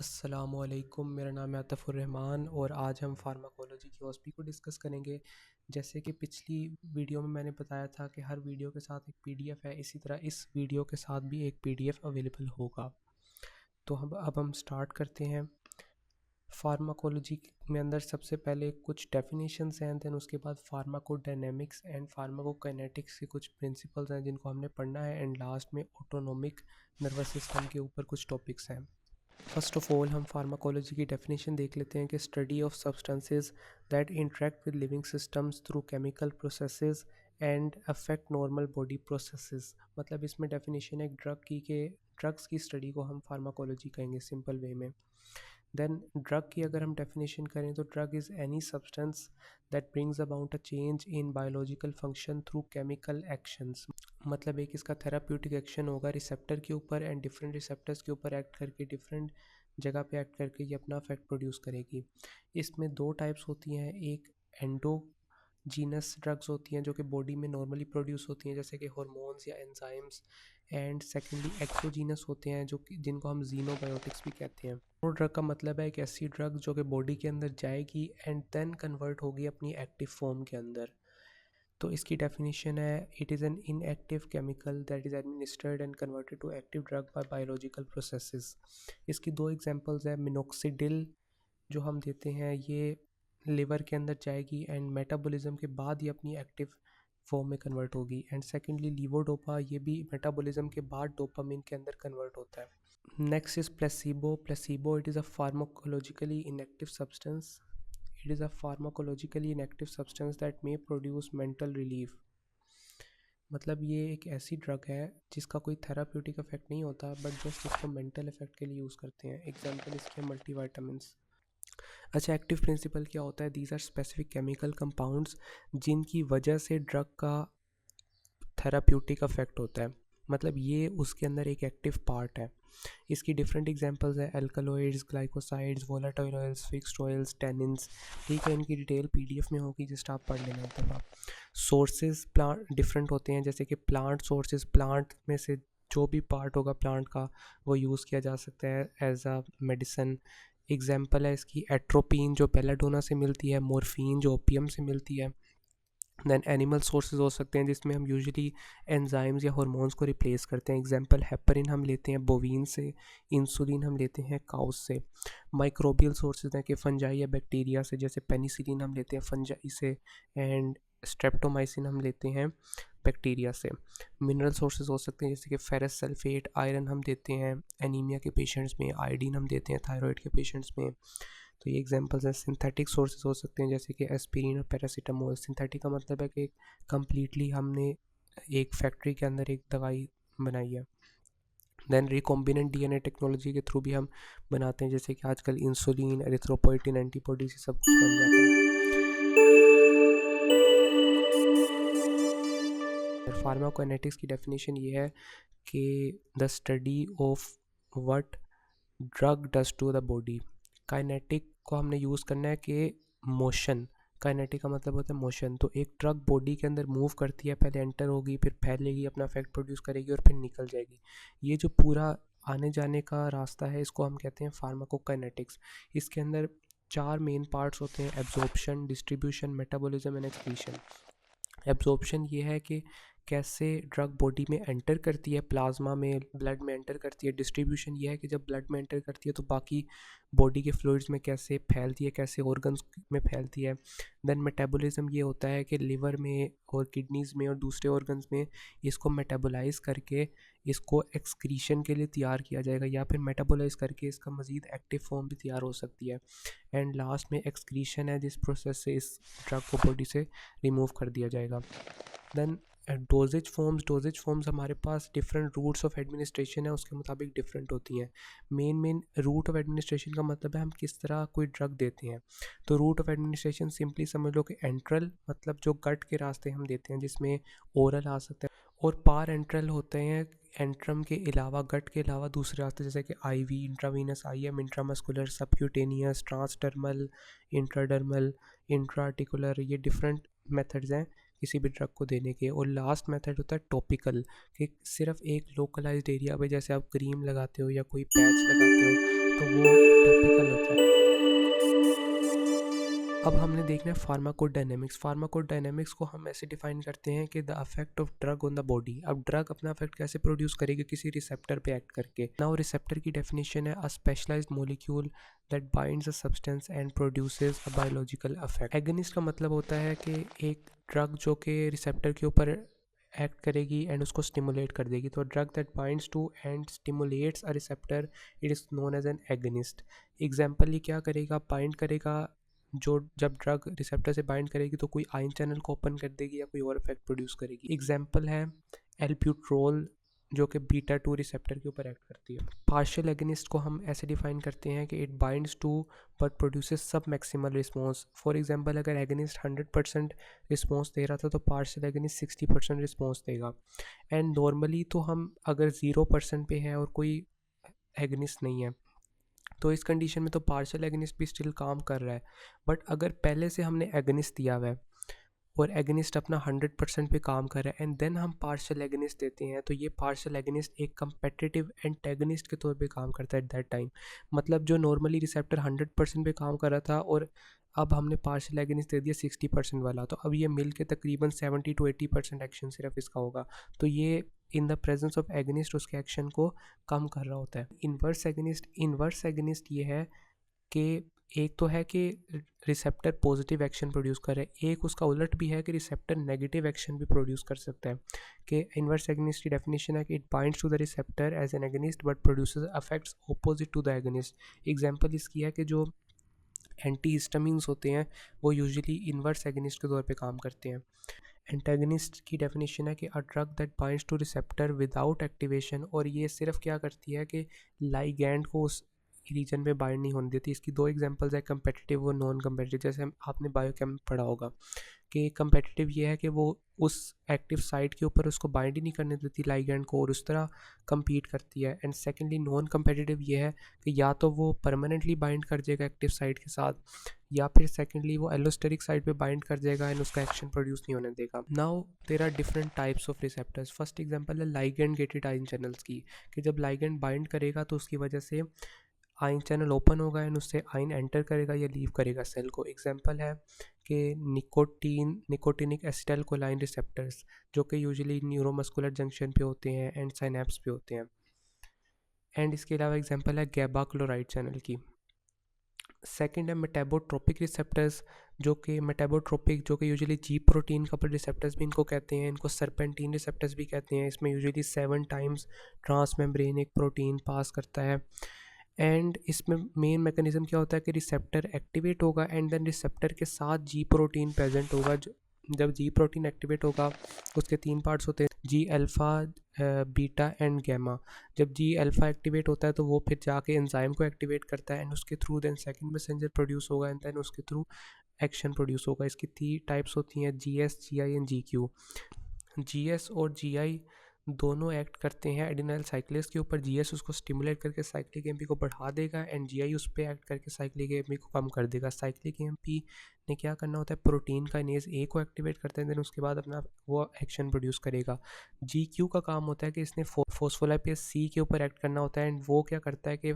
अस्सलामुअलैकुम, मेरा नाम है आतिफ़ुर रहमान और आज हम फार्माकोलॉजी की OSP को डिस्कस करेंगे। जैसे कि पिछली वीडियो में मैंने बताया था कि हर वीडियो के साथ एक PDF है, इसी तरह इस वीडियो के साथ भी एक PDF अवेलेबल होगा। तो अब हम स्टार्ट करते हैं। फार्माकोलॉजी में अंदर सबसे पहले कुछ डेफिनेशंस हैं, देन उसके बाद फार्माकोडायनेमिक्स एंड फार्माकोकाइनेटिक्स के कुछ प्रिंसिपल्स हैं जिनको हमने पढ़ना है, एंड लास्ट में ऑटोनोमिक नर्वस सिस्टम के ऊपर कुछ टॉपिक्स हैं। फर्स्ट ऑफ ऑल हम फार्माकोलॉजी की डेफिनेशन देख लेते हैं कि study of substances that interact with living systems through chemical processes and affect normal body processes. मतलब इसमें डेफिनेशन है ड्रग की के ड्रग्स की स्टडी को हम फार्माकोलॉजी कहेंगे सिंपल वे में। देन ड्रग की अगर हम डेफिनेशन करें तो drug is any substance that brings about a change in biological function through chemical actions. मतलब एक इसका थेराप्यूटिक एक्शन होगा रिसेप्टर के ऊपर, एंड डिफरेंट रिसेप्टर्स के ऊपर एक्ट करके डिफरेंट जगह पे एक्ट करके ये अपना इफेक्ट प्रोड्यूस करेगी। इसमें दो टाइप्स होती हैं, एक एंडोजीनस ड्रग्स होती हैं जो कि बॉडी में नॉर्मली प्रोड्यूस होती हैं जैसे कि हार्मोन्स या एंजाइम्स, एंड सेकेंडली एक्सोजीनस होते हैं जो कि जिनको हम जीनोबायोटिक्स भी कहते हैं। और ड्रग का मतलब है एक ऐसी ड्रग जो कि बॉडी के अंदर जाएगी एंड देन कन्वर्ट होगी अपनी एक्टिव फॉर्म के अंदर। तो इसकी डेफिनेशन है it is an inactive chemical that is administered and converted to active drug by biological processes. इसकी दो एग्जांपल्स है, मिनोक्सिडिल जो हम देते हैं ये लिवर के अंदर जाएगी एंड मेटाबॉलिज्म के बाद ये अपनी एक्टिव फॉर्म में कन्वर्ट होगी, एंड सेकेंडली लीवोडोपा, ये भी मेटाबॉलिज्म के बाद डोपामिन के अंदर कन्वर्ट होता है। Next is placebo. Placebo it is a pharmacologically inactive substance. It is a pharmacologically inactive substance that may produce mental relief। मतलब ये एक ऐसी ड्रग है जिसका कोई थेराप्यूटिक इफेक्ट नहीं होता, बट जस्ट इसको मेंटल इफेक्ट के लिए यूज़ करते हैं। एग्जांपल इसके मल्टीविटामिन्स। अच्छा, एक्टिव प्रिंसिपल क्या होता है? These are specific chemical compounds जिनकी वजह से ड्रग का थेराप्यूटिक इफेक्ट होता है। मतलब ये उसके अंदर एक एक्टिव पार्ट है। इसकी डिफरेंट एग्जांपल्स है alkaloids, glycosides, volatile oils, fixed oils, tannins. ठीक है, इनकी डिटेल PDF में होगी, जस्ट आप पढ़ लेना एक दफ़ा। सोर्सेज प्लांट डिफरेंट होते हैं, जैसे कि प्लांट सोर्सेज, प्लांट में से जो भी पार्ट होगा प्लांट का वो यूज़ किया जा सकता है एज अ मेडिसन। एग्जाम्पल है इसकी एट्रोपिन जो बेलाडोना से मिलती है, मोरफिन जो ओपियम से मिलती है। देन एनिमल सोर्सेज हो सकते हैं जिसमें हम यूजुअली एंजाइम्स या हार्मोन्स को रिप्लेस करते हैं। एग्जांपल हेपरिन हम लेते हैं बोवीन से, इंसुलिन हम लेते हैं काउस से। माइक्रोबियल सोर्सेज हैं कि फंजाई या बैक्टीरिया से, जैसे पेनिसिलिन हम लेते हैं फंजाई से, एंड स्ट्रेप्टोमाइसिन हम लेते हैं बैक्टीरिया से। मिनरल सोर्सेज हो सकते हैं जैसे कि फेरस सल्फेट, आयरन हम देते हैं एनीमिया के पेशेंट्स में, आयोडीन हम देते हैं थायराइड के पेशेंट्स में। तो ये एग्जांपल्स हैं। सिंथेटिक सोर्सेज हो सकते हैं जैसे कि एस्पिरिन और पैरासीटामोल। सिंथेटिक का मतलब है कि कम्प्लीटली हमने एक फैक्ट्री के अंदर एक दवाई बनाई है। देन रिकॉम्बिनेंट DNA टेक्नोलॉजी के थ्रू भी हम बनाते हैं, जैसे कि आजकल इंसुलिन, एरिथ्रोपोइटिन, एंटीबॉडीज ये सब कुछ बन जाता है। फार्माकोकाइनेटिक्स की डेफिनेशन ये है कि the study of what drug does to the body. Kinetic को हमने यूज़ करना है कि मोशन, काइनेटिक का मतलब होता है मोशन। तो एक ड्रग बॉडी के अंदर मूव करती है, पहले एंटर होगी, फिर फैलेगी, अपना इफेक्ट प्रोड्यूस करेगी और फिर निकल जाएगी। ये जो पूरा आने जाने का रास्ता है इसको हम कहते हैं फार्माकोकाइनेटिक्स। इसके अंदर 4 मेन पार्ट्स होते हैं, absorption, distribution, metabolism and excretion. Absorption ये है कि कैसे ड्रग बॉडी में एंटर करती है, प्लाज्मा में, ब्लड में एंटर करती है। डिस्ट्रीब्यूशन ये है कि जब ब्लड में एंटर करती है तो बाकी बॉडी के फ्लूइड्स में कैसे फैलती है, कैसे ऑर्गन्स में फैलती है। देन मेटाबॉलिज्म ये होता है कि लिवर में और किडनीज़ में और दूसरे ऑर्गन्स में इसको मेटाबोलाइज करके इसको एक्सक्रीशन के लिए तैयार किया जाएगा, या फिर मेटाबोलाइज करके इसका मज़ीद एक्टिव फॉर्म भी तैयार हो सकती है। एंड लास्ट में एक्सक्रीशन है, जिस प्रोसेस से इस ड्रग को बॉडी से रिमूव कर दिया जाएगा। देन डोजेज फॉर्म्स हमारे पास डिफरेंट रूट्स ऑफ एडमिनिस्ट्रेशन है, उसके मुताबिक डिफरेंट होती हैं। मेन रूट ऑफ एडमिनिस्ट्रेशन का मतलब है हम किस तरह कोई ड्रग देते हैं। तो रूट ऑफ एडमिनिस्ट्रेशन सिंपली समझ लो कि एंट्रल मतलब जो गट के रास्ते हम देते हैं जिसमें ओरल आ सकता है, और पार एंट्रल होते हैं एंट्रम के अलावा, गट के अलावा दूसरे रास्ते जैसे कि IV, intravenous, IM, intramuscular, subcutaneous, transdermal, intradermal, intraarticular. ये डिफरेंट मेथड्स हैं किसी भी ड्रग को देने के। और लास्ट मेथड होता है टॉपिकल, कि सिर्फ एक लोकलाइज्ड एरिया पे जैसे आप क्रीम लगाते हो या कोई पैच लगाते हो तो वो अब हमने देखना है फार्माकोडायनेमिक्स। फार्माकोडायनेमिक्स को हम ऐसे डिफाइन करते हैं कि the affect of drug on the body. अब ड्रग अपना अफेक्ट कैसे प्रोड्यूस करेगी? किसी रिसेप्टर पे एक्ट करके। नाउ रिसेप्टर की डेफिनेशन है a specialised molecule that binds a substance and produces a biological effect. Agonist का मतलब होता है कि एक ड्रग जो कि रिसेप्टर के ऊपर एक्ट करेगी एंड उसको स्टिमुलेट कर देगी। तो drug that binds to and stimulates a receptor, it is known as an agonist. Example ये क्या करेगा? बाइंड करेगा, जो जब ड्रग रिसेप्टर से बाइंड करेगी तो कोई आयन चैनल को ओपन कर देगी या कोई और इफेक्ट प्रोड्यूस करेगी। एग्जाम्पल है एल्ब्यूट्रोल, जो कि बीटा 2 रिसेप्टर के ऊपर एक्ट करती है। पार्शियल एगनिस्ट को हम ऐसे डिफाइन करते हैं कि it binds to but produces sub maximal response. For example अगर एगनिस्ट 100% रिस्पॉन्स दे रहा था तो पार्शियल एगनिस्ट 60% रिस्पॉन्स देगा। एंड नॉर्मली तो हम अगर 0% पे है और कोई एगनिस्ट नहीं है तो इस कंडीशन में तो पार्शियल एगनिस्ट भी स्टिल काम कर रहा है। बट अगर पहले से हमने एगनिस्ट दिया हुआ है और एगनिस्ट अपना 100% पे काम कर रहा है एंड देन हम पार्शियल एगनिस्ट देते हैं, तो ये पार्शियल एगनिस्ट एक कंपेटिटिव एंटेगनिस्ट के तौर पे काम करता है एट दैट टाइम। मतलब जो नॉर्मली रिसेप्टर 100% पे काम कर रहा था और अब हमने पार्शियल एगनिस्ट दे दिया 60% वाला, तो अब ये मिल के तकरीबन 70 to 80% एक्शन सिर्फ इसका होगा। तो ये in the presence of agonist उसके एक्शन को कम कर रहा होता है। इन्वर्स एगनिस्ट ये है कि एक तो है कि रिसेप्टर पॉजिटिव एक्शन प्रोड्यूस करे, एक उसका उलट भी है कि रिसेप्टर नेगेटिव एक्शन भी प्रोड्यूस कर सकता है। कि इन्वर्स एगनिस्ट की डेफिनेशन है कि it binds to the receptor as an agonist but produces effects opposite to the agonist. Example इसकी है कि जो एंटी हिस्टामिन्स होते हैं वो यूजुअली इन्वर्स एगनिस्ट के तौर पे काम करते हैं। एंटागनिस्ट की डेफिनेशन है कि a drug that binds two receptor without activation, और ये सिर्फ क्या करती है कि लाइगैंड को उस रीजन पे बाइंड नहीं होने देती। इसकी दो एग्जांपल्स है, कंपेटिटिव और नॉन कंपेटिटिव। जैसे आपने बायोकेम पढ़ा होगा कि कंपेटिटिव ये है कि वो उस एक्टिव साइट के ऊपर उसको बाइंड ही नहीं करने देती लाइगैंड को और उस तरह compete करती है। एंड सेकेंडली नॉन कंपेटिटिव ये है कि या तो वो परमानेंटली बाइंड कर जाएगा एक्टिव साइट के साथ, या फिर सेकेंडली वो एलोस्टेरिक साइट पे बाइंड कर जाएगा एंड उसका एक्शन प्रोड्यूस नहीं होने देगा। Now there are different types of receptors. First example है लाइगैंड गेटेड आयन चैनल्स की, कि जब लाइगैंड बाइंड करेगा तो उसकी वजह से आयन चैनल ओपन होगा एंड उससे आयन एंटर करेगा या लीव करेगा सेल को। एग्जांपल है कि निकोटिनिक एसिटाइल कोलाइन रिसेप्टर्स, जो कि यूजुअली न्यूरोमस्कुलर जंक्शन पे होते हैं एंड साइनेप्स पे होते हैं। एंड इसके अलावा एग्जांपल है गैबा क्लोराइड चैनल की। सेकंड है मेटाबोट्रोपिक रिसेप्टर्स, जो कि यूजुअली जी प्रोटीन का रिसेप्टर्स भी इनको कहते हैं। इनको सरपेंटीन रिसेप्टर्स भी कहते हैं। इसमें यूजुअली 7 टाइम्स ट्रांस मेम्ब्रेन एक प्रोटीन पास करता है। एंड इसमें मेन मैकेनिज्म क्या होता है कि रिसेप्टर एक्टिवेट होगा एंड देन रिसेप्टर के साथ जी प्रोटीन प्रेजेंट होगा। जब जी प्रोटीन एक्टिवेट होगा उसके 3 पार्ट्स होते हैं, जी अल्फ़ा, बीटा एंड गैमा। जब जी अल्फ़ा एक्टिवेट होता है तो वो फिर जाके एंजाइम को एक्टिवेट करता है एंड उसके through then second messenger produce होगा एंड देन उसके थ्रू एक्शन प्रोड्यूस होगा। इसकी 3 टाइप्स होती हैं, G S, G I and G Q. GS और जीआई दोनों एक्ट करते हैं एडिनाइल साइक्लेस के ऊपर। जीएस उसको स्टिमुलेट करके साइक्लिक एमपी को बढ़ा देगा एंड जीआई उस पर एक्ट करके साइक्लिक एमपी को कम कर देगा। साइक्लिक एमपी ने क्या करना होता है, प्रोटीन काइनेज ए को एक्टिवेट करते हैं, देन उसके बाद अपना वो एक्शन प्रोड्यूस करेगा। जीक्यू का काम होता है कि इसने फोस्फोलाइपेज सी के ऊपर एक्ट करना होता है एंड वो क्या करता है कि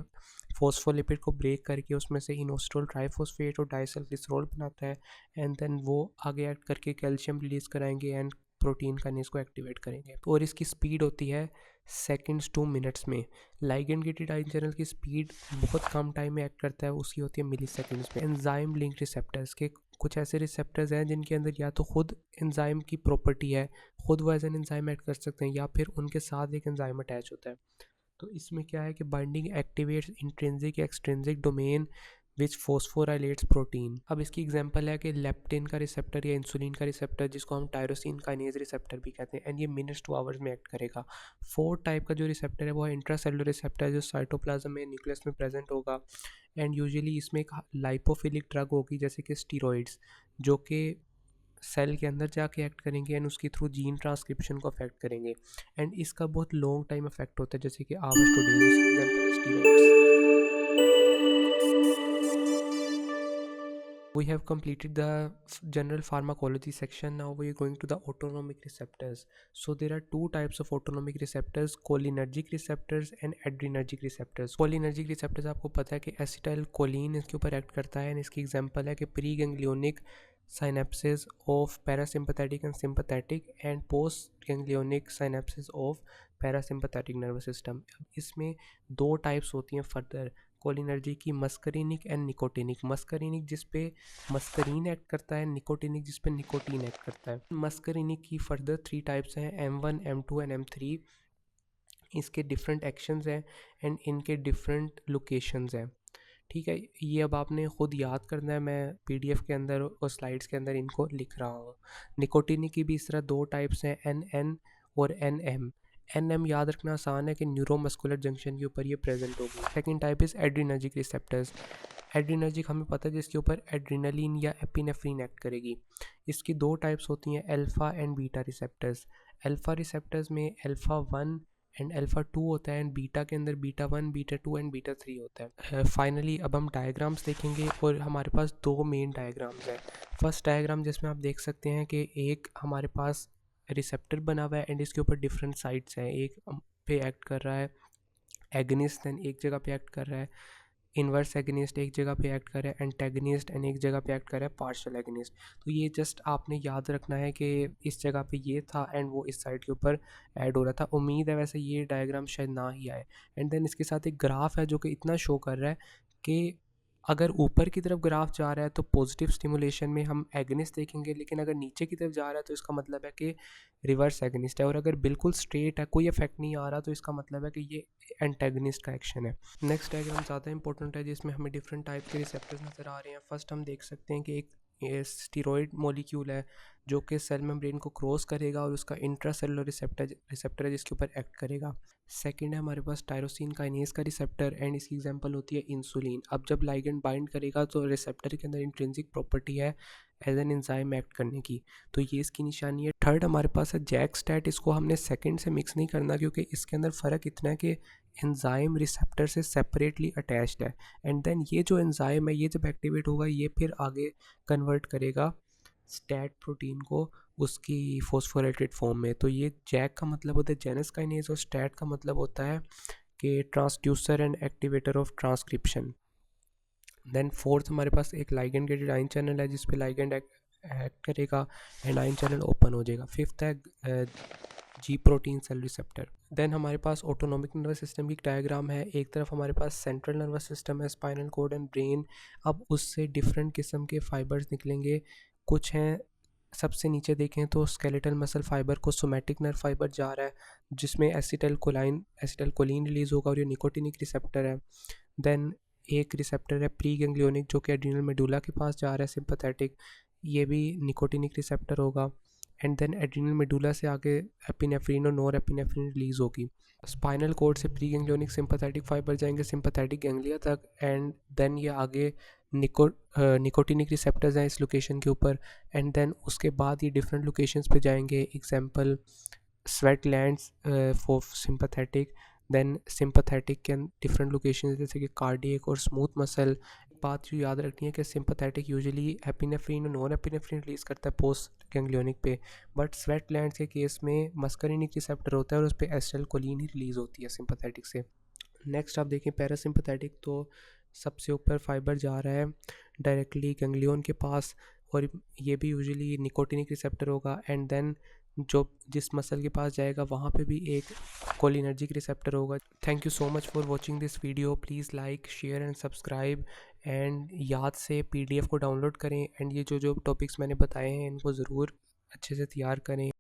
फोस्फोलिपिड को ब्रेक करके उसमें से इनोस्टोल ट्राइफोस्फेट और डाइसल्फिसरॉल बनाता है एंड देन वो आगे एक्ट करके कैल्शियम रिलीज कराएंगे एंड प्रोटीन काइनेज को एक्टिवेट करेंगे। और इसकी स्पीड होती है सेकंड्स टू मिनट्स में। लाइगैंड गेटेड आयन चैनल की स्पीड बहुत कम टाइम में एक्ट करता है, उसकी होती है मिली सेकेंड्स में। एंजाइम लिंक रिसेप्टर्स के कुछ ऐसे रिसेप्टर्स हैं जिनके अंदर या तो खुद एंजाइम की प्रॉपर्टी है, खुद वो एज एन एंजाइम एक्ट कर सकते हैं, या फिर उनके साथ एक एंजाइम अटैच होता है। तो इसमें क्या है कि binding activates intrinsic extrinsic domain which phosphorylates protein. अब इसकी एग्जांपल है कि लेप्टिन का रिसेप्टर या इंसुलिन का रिसेप्टर, जिसको हम टायरोसिन काइनेज रिसेप्टर भी कहते हैं, एंड ये मिनट्स टू आवर्स में एक्ट करेगा। 4 टाइप का जो रिसेप्टर है वो है इंट्रासेलुलर रिसेप्टर, जो साइटोप्लाज्म में न्यूक्लियस में प्रेजेंट होगा एंड यूजुअली इसमें एक लाइपोफिलिक ड्रग होगी जैसे कि स्टीरॉइड्स, जो कि सेल के अंदर जाके एक्ट करेंगे एंड उसके थ्रू जीन ट्रांसक्रिप्शन को अफेक्ट करेंगे एंड इसका बहुत लॉन्ग टाइम इफेक्ट होता है, जैसे कि आवर्स टू डेज। एग्जांपल है steroids. We have completed the general pharmacology section. Now we are going to the autonomic receptors. So there are two types of autonomic receptors, cholinergic receptors and adrenergic receptors. Cholinergic receptors आपको पता है कि acetyl choline इसके ऊपर act करता है, इसकी example है कि pre ganglionic synapses of parasympathetic and sympathetic and post ganglionic synapses of parasympathetic nervous system. इसमें दो टाइप्स होती हैं फर्दर कोलिनर्जी की, मस्करीनिक एंड निकोटिनिक. मस्करीनिक जिस पे मस्करीन एक्ट करता है, निकोटिनिक जिस पे निकोटीन एक्ट करता है. मस्करीनिक की फर्दर 3 टाइप्स हैं, M1, M2 एंड M3. इसके डिफरेंट एक्शंस हैं एंड इनके डिफरेंट लोकेशंस हैं. ठीक है, ये अब आपने ख़ुद याद करना है. मैं PDF के अंदर और स्लाइड्स के अंदर इनको लिख रहा हूँ. निकोटिनिक की भी इस तरह दो टाइप्स हैं, NN और NM. NM याद रखना आसान है कि न्यूरोमस्कुलर जंक्शन के ऊपर ये प्रेजेंट होगी. Second type is adrenergic receptors. Adrenergic हमें पता है जिसके ऊपर एड्रीनलिन या एपिनेफ्रिन एक्ट करेगी. इसकी दो टाइप्स होती हैं, alpha and beta receptors. Alpha receptors में अल्फ़ा 1 एंड अल्फ़ा 2 होता है एंड बीटा के अंदर बीटा 1, बीटा 2 एंड बीटा 3 होता है. फाइनली अब हम डायग्राम्स देखेंगे और हमारे पास दो मेन डायग्राम्स हैं. फर्स्ट डायग्राम जिसमें आप देख सकते हैं कि एक हमारे पास रिसेप्टर बना हुआ है एंड इसके ऊपर डिफरेंट साइट्स हैं. एक पे एक्ट कर रहा है एगनिस्ट एंड एक जगह पे एक्ट कर रहा है इन्वर्स एगनिस्ट, एक जगह पे एक्ट कर रहा है एंटेगनिस्ट एंड एक जगह पे एक्ट कर रहा है पार्शियल एगनिस्ट. तो ये जस्ट आपने याद रखना है कि इस जगह पे ये था एंड वो इस साइड के ऊपर ऐड हो रहा था. उम्मीद है वैसे ये डायग्राम शायद ना ही आए. एंड देन इसके साथ एक ग्राफ है जो कि इतना शो कर रहा है कि अगर ऊपर की तरफ ग्राफ जा रहा है तो पॉजिटिव स्टिमुलेशन में हम एगनिस्ट देखेंगे, लेकिन अगर नीचे की तरफ जा रहा है तो इसका मतलब है कि रिवर्स एगनिस्ट है. और अगर बिल्कुल स्ट्रेट है, कोई इफेक्ट नहीं आ रहा, तो इसका मतलब है कि ये एंटेगनिस्ट का एक्शन है. नेक्स्ट डायग्राम ज़्यादा इंपॉर्टेंट है जिसमें हमें डिफरेंट टाइप के रिसेप्टर्स नज़र आ रहे हैं. फर्स्ट हम देख सकते हैं कि एक स्टीरॉयड मॉलिक्यूल है जो कि सेल मेम्ब्रेन को क्रॉस करेगा और उसका इंट्रासेलुलर रिसेप्टर है जिसके ऊपर एक्ट करेगा. सेकंड है हमारे पास टायरोसिन काइनेज का रिसेप्टर एंड इसकी एग्जांपल होती है इंसुलिन. अब जब लाइगेंड बाइंड करेगा तो रिसेप्टर के अंदर इंट्रिंसिक प्रॉपर्टी है एज एन एंजाइम एक्ट करने की, तो ये इसकी निशानी है. थर्ड हमारे पास है जैक स्टैट. इसको हमने सेकंड से मिक्स नहीं करना क्योंकि इसके अंदर फ़र्क इतना है कि एंजाइम रिसेप्टर से सेपरेटली अटैच्ड है एंड देन ये जो एंजाइम है ये जब एक्टिवेट होगा ये फिर आगे कन्वर्ट करेगा स्टैट प्रोटीन को उसकी फॉस्फोरेटेड फॉर्म में. तो ये जैक का मतलब होता है जेनस काइनेज और स्टैट का मतलब होता है कि transducer and activator of transcription. Then fourth हमारे पास एक लाइगेंड गेटेड आयन चैनल है जिस पे लाइगेंड एक्ट करेगा एंड आयन चैनल ओपन हो जाएगा. फिफ्थ है G protein cell receptor. Then हमारे पास ऑटोनॉमिक नर्वस सिस्टम की डायग्राम है. एक तरफ हमारे पास सेंट्रल नर्वस सिस्टम है, स्पाइनल कॉर्ड एंड ब्रेन. अब उससे डिफरेंट किस्म के फाइबर्स निकलेंगे. कुछ हैं, सबसे नीचे देखें तो स्केलेटल मसल फाइबर को सोमैटिक नर्व फाइबर जा रहा है जिसमें एसिटाइल कोलिन रिलीज़ होगा और ये निकोटिनिक रिसेप्टर है. देन एक रिसेप्टर है प्री गैंग्लियोनिक जो कि एड्रिनल मेडुला के पास जा रहा है, सिंपैथेटिक, ये भी निकोटिनिक रिसेप्टर होगा. एंड देन एड्रिनल मेडुला से आगे एपिनेफ्रिन और नॉर एपिनेफ्रिन रिलीज़ होगी. स्पाइनल कोड से प्री गैंग्लियोनिक सिंपैथेटिक फाइबर जाएंगे सिंपैथेटिक गैंग्लिया तक एंड देन ये आगे निकोटिनिक रिसेप्टर्स हैं इस लोकेशन के ऊपर एंड देन उसके बाद ये डिफरेंट लोकेशंस पे जाएंगे. Example sweat glands for sympathetic, then sympathetic के डिफरेंट लोकेशन जैसे कि कार्डियक और स्मूथ मसल. बात जो याद रखनी है कि सिंपैथेटिक यूजुअली एपिनेफ्रिन और नॉन एपिनेफ्रिन रिलीज़ करता है पोस्ट गैंग्लियोनिक पे, बट स्वेट ग्लैंड्स के केस में मस्करिनिक रिसेप्टर होता है और उस पर एसिटाइल कोलिन ही रिलीज़ होती है सिंपैथेटिक से. नेक्स्ट आप देखें पैरासिम्पैथेटिक, तो सबसे ऊपर फाइबर जा रहा है डायरेक्टली गैंग्लियन के पास और ये भी यूजुअली निकोटिनिक रिसेप्टर होगा एंड देन जो जिस मसल के पास जाएगा वहाँ पे भी एक कोलिनर्जिक रिसेप्टर होगा. Thank you so much for watching this video. Please like, share and subscribe and याद से PDF को डाउनलोड करें एंड ये जो टॉपिक्स मैंने बताए हैं इनको ज़रूर अच्छे से तैयार करें.